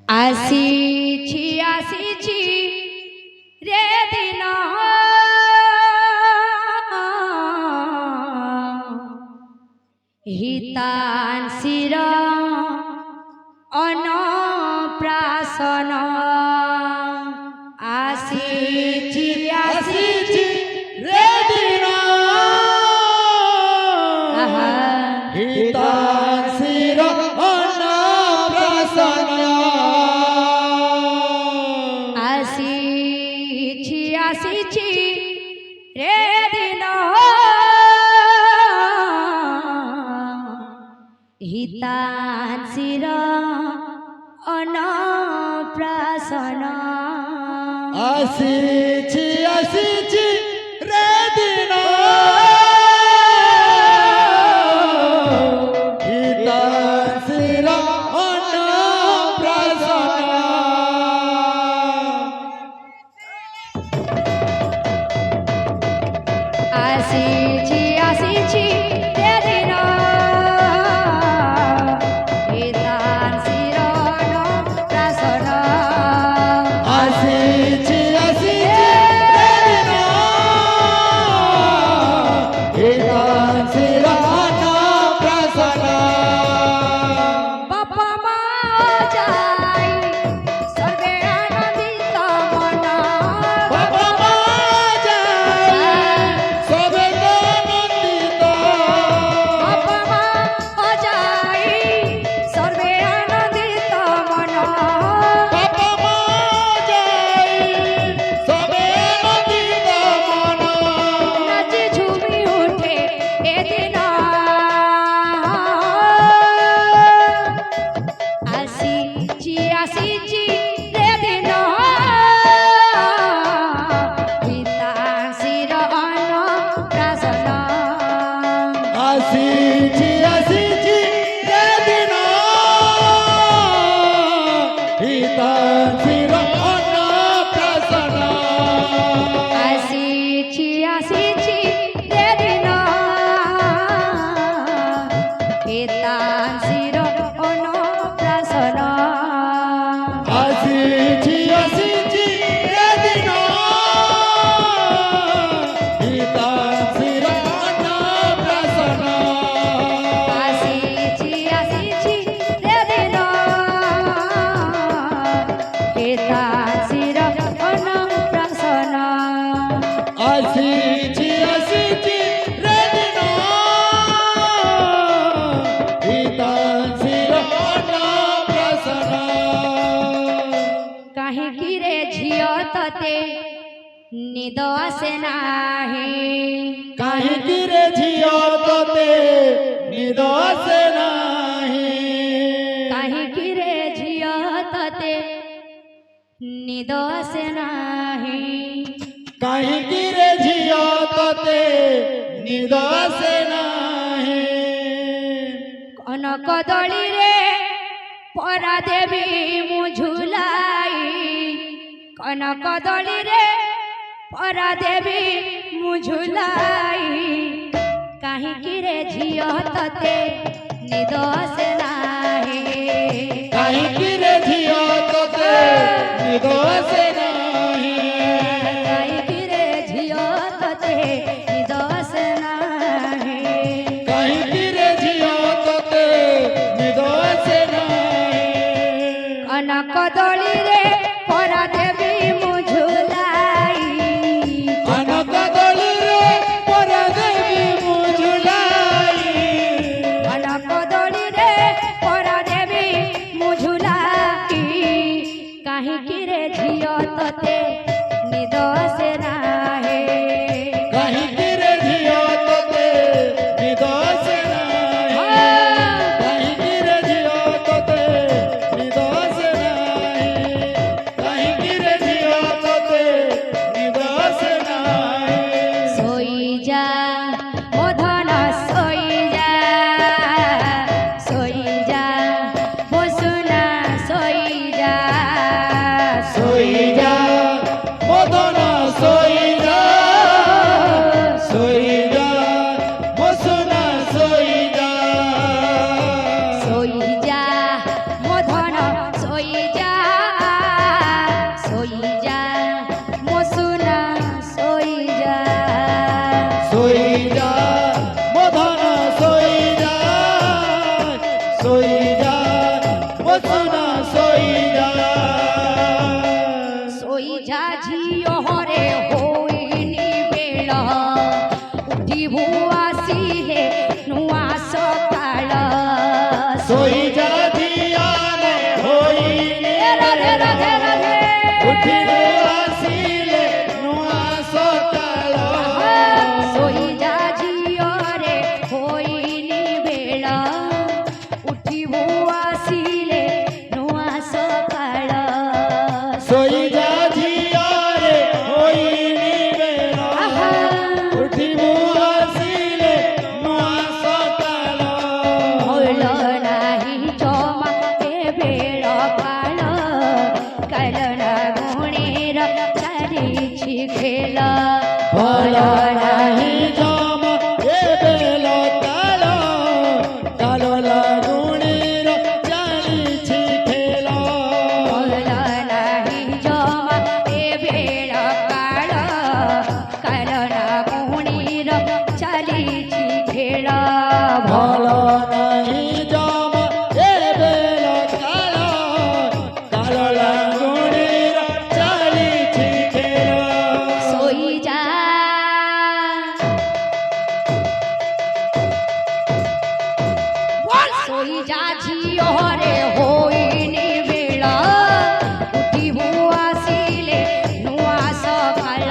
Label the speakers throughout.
Speaker 1: আসিছি আসিছি রে দিন হিতাংশির অন্নপ্রাশন আসিছি আসিছি
Speaker 2: রে দিন
Speaker 1: আহা
Speaker 2: হিতাংশির অন্নপ্রাশন
Speaker 1: আসিছি আসিছি রে দিন হিতাংশির অন্নপ্রাশন
Speaker 2: আসিছি আসিছি রে দিন হিতাংশির অন্নপ্রাশন
Speaker 1: আসিছি আসিছি রে দিন হিতাংশির অন্নপ্রাশন
Speaker 2: আসিছি আসিছি রে দিন হিতাংশির অন্নপ্রাশন
Speaker 1: বাবা মা যাই সর্বে আনন্দিত মন
Speaker 2: বাবা মা যায় সবে আনন্দিত
Speaker 1: বাবা মা যাই সর্বে আনন্দিত মন
Speaker 2: বাবা মা যায় সবে আনন্দিত মন
Speaker 1: নাচি ঝুমি উঠে এদিন আসিছি আসিছি রে দিন হিতাংশির অন্নপ্রাশন
Speaker 2: আসিছি আসিছি রে দিন হিতাংশির অন্নপ্রাশন
Speaker 1: আসিছি আসিছি রে দিন হিতাংশির অন্নপ্রাশন
Speaker 2: আসিছি আসিছি রে দিন হিতাংশির অন্নপ্রাশন
Speaker 1: আসিছি আসিছি রে দিন হিতাংশির অন্নপ্রাশন
Speaker 2: আসিছি আসিছি রে দিন হিতাংশির অন্নপ্রাশন
Speaker 1: কাহিকি রে ঝিও ততে নিদ আসে নাহি
Speaker 2: কাহিকি রে ঝিও তোতে নিদ আসে নাহি
Speaker 1: কাহিকি রে ঝিও ততে নিদ আসে নাহি
Speaker 2: কাহিকি রে ঝিও তোতে নিদ আসে নাহি
Speaker 1: কনক দଳି রে পরা দেবী মু ঝুলাই কনক দଳି রে পরা দেবী মু ঝুলাই কাহিকি রে ঝিও ততে নিদ আসে নাহি
Speaker 2: কাহিকি রে ঝিও তোতে নিদ আসে নাহি
Speaker 1: কাহিকি রে ঝিও ততে নিদ আসে নাহি
Speaker 2: কাহিকি রে ঝিও তোতে নিদ আসে নাহি
Speaker 1: কনক দଳି রে পরা দেবী মু ঝুলাই
Speaker 2: কনক দଳି রে পরা দেবী মু ঝুলাই
Speaker 1: কনক দଳି রে পরা দেবী মু ঝুলাই কাহিকি রে ঝিও ততে নিদ আসে নাহি
Speaker 2: কাহিকি রে ঝিও তোতে নিদ আসে নাহি কাহিকি রে ঝিও তোতে নিদ আসে নাহি কাহিকি রে ঝিও তোতে নিদ আসে নাহি
Speaker 1: সই যা মধন সই যা সই যা বসুনা সই যা
Speaker 2: সই যা
Speaker 1: खेल
Speaker 2: ଭଲ ନାହିଁ ଜମା ଏବେ ଲତାଳ କାଲ ଲାଗୁଣିର ଚାଲିଛି ଖେଳ
Speaker 1: ଭଲ ନାହିଁ ଜମା ଏ ବେଳ କାଳ କାରଣ ପୁଣିର ଚାଲିଛି ଖେଳ
Speaker 2: ଭଲ ନାହିଁ ଜମା ଏବେ ଲତାଳ କାଲ ଲାଗୁଣିର ଚାଲିଛି ଖେଳ
Speaker 1: ଶୋଇଯା ଶୋଇଯା ଝିଅ ରେ ହୋଇନି ବେଳ ଉଠିବୁ ଆସିଲେ ନୂଆ ସକାଳ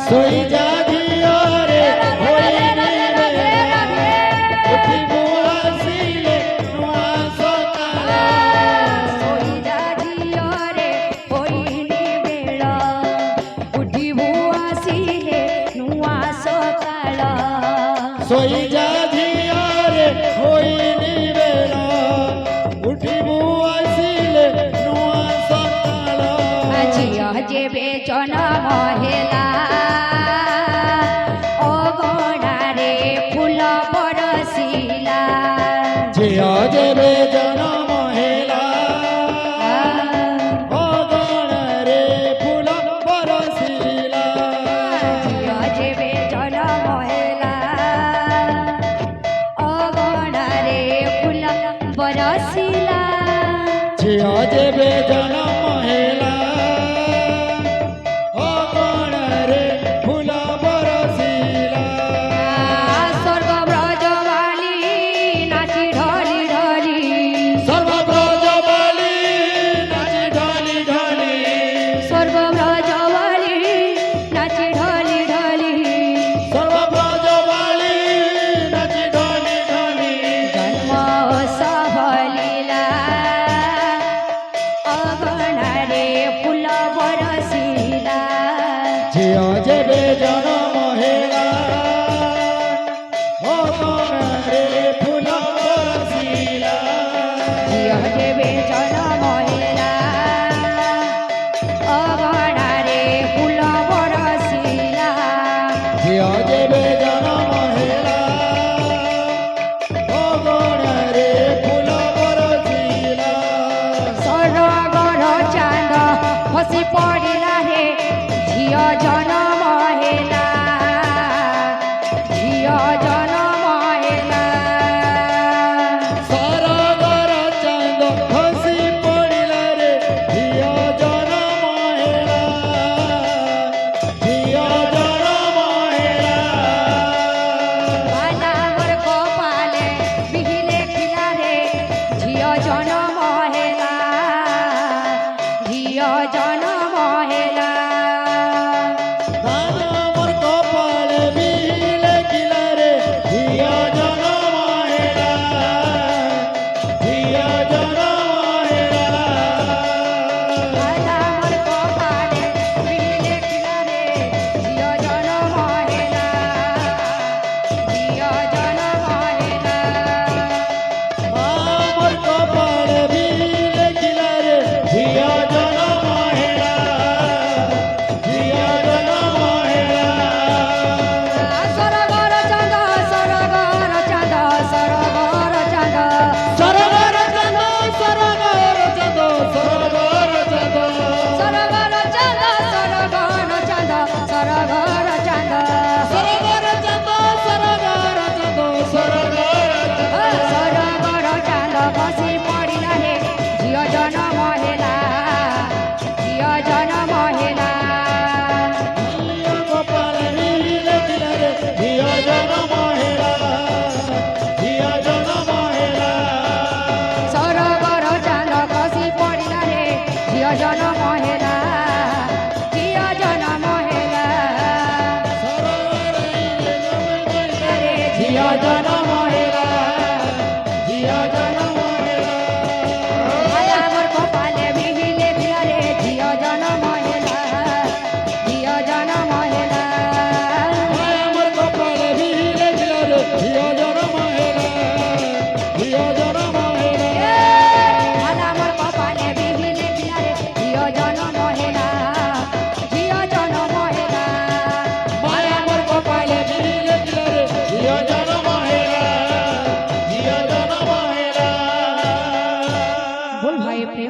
Speaker 2: ଶୋଇଯା ଝିଅରେ ହୋଇନି ବେଳ ଉଠିବୁ ଆସିଲେ ନୂଆ ସକାଳ
Speaker 1: ଶୋଇଯା ଝିଅ ରେ ହୋଇନି ବେଳ ଉଠିବୁ ଆସିଲେ ନୂଆ ସକାଳ
Speaker 2: ଶୋଇଯା ଝିଅରେ ହୋଇନି ବେଳ ଉଠିବୁ ଆସିଲେ ନୂଆ ସକାଳ
Speaker 1: ଝିଅ ଯେବେ ଜନ୍ମ ହେଲା ଅଗଣାରେ ଫୁଲ ବରସିଲା
Speaker 2: ଝିଅ ଯେବେ ଜନ୍ମ ହେଲା ଅଗଣାରେ ଫୁଲ ବରସିଲା
Speaker 1: ଝିଅ ଯେବେ ଜନ୍ମ ହେଲା ଅଗଣାରେ ଫୁଲ ବରସିଲା
Speaker 2: ଝିଅ ଯେବେ ଜନ୍ମ ହେଲା ଅଗଣାରେ ଫୁଲ ବରସିଲା
Speaker 1: ସ୍ୱର୍ଗ ବ୍ରଜବାଲି ନାଚି ଢଳି ଢଳି
Speaker 2: ସର୍ବବ୍ରଜବାଲି ନାଚି ଢଳି ଢଳି
Speaker 1: ସ୍ୱର୍ଗ ବ୍ରଜବାଲି ନାଚି ଢଳି ଢଳି
Speaker 2: ସର୍ବବ୍ରଜବାଲି ନାଚି ଢଳି ଢଳି
Speaker 1: ଜନ୍ମ ସଫଲିଲା ଅଗଣାରେ ଫୁଲ ବରସିଲା
Speaker 2: ଝିଅ ଯେବେ ଜନ୍ମ ହେଲା ଅଗଣାରେ ଫୁଲ ବରସିଲା
Speaker 1: ଝିଅ ଯେବେ ଜନ୍ମ ହେଲା ଅଗଣାରେ ଫୁଲ ବରସିଲା
Speaker 2: ଝିଅ ଯେବେ ଜନ୍ମ ହେଲା ଅଗଣାରେ ଫୁଲ ବରସିଲା
Speaker 1: ସରଗର ଚାନ୍ଦ ଖସି ପଡ଼ିଲା ହେ ଝିଅ ଜନ୍ମ ହେଲା ଝିଅ ଜନ୍ମ ହେଲା
Speaker 2: ସରଗର ଚାନ୍ଦ ଖସି ପଡ଼ିଲା ରେ ଝିଅ ଜନ୍ମ ହେଲା ଝିଅ ଜନ୍ମ ହେଲା
Speaker 1: ବାଲାଙ୍କର କପାଳେ ବିହିଲେ ଥିଲା ରେ ଝିଅ ଜନ୍ମ ହେଲା ଝିଅ ଜନ୍ମ ହେଲା
Speaker 2: ଦାନ ମୋର କପାଳେ ବିହିଲେ ଥିଲା ରେ ଝିଅ ଜନ୍ମ ହେଲା ଝିଅ ଜନ୍ମ ହେଲା
Speaker 1: ବାଲାଙ୍କର କପାଳେ ବିହିଲେ ଥିଲା ରେ ଝିଅ ଜନ୍ମ ହେଲା ଝିଅ ଜନ୍ମ ହେଲା
Speaker 2: আমার কপালে বিলে খিলারে ঝিয়া জনম হেলা ঝিয়া জনম হেলা
Speaker 1: ସରଗର ଚାନ୍ଦ ସରଗର ଚାନ୍ଦ ସରଗର ଚାନ୍ଦ
Speaker 2: সরগর চাঁদ সরগর চাঁদ সরগর চাঁদ
Speaker 1: ସରଗର ଚାନ୍ଦ ସରଗର ଚାନ୍ଦ ସରଗର ଚାନ୍ଦ
Speaker 2: সরগর চাঁদ সরগর চাঁদ সরগর
Speaker 1: ସରଗର ଚାନ୍ଦ ଖସି ପଡ଼ିଲା ହେ ଝିଅ ଜନ୍ମ ହେଲା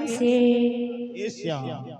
Speaker 1: से
Speaker 2: ए श्याम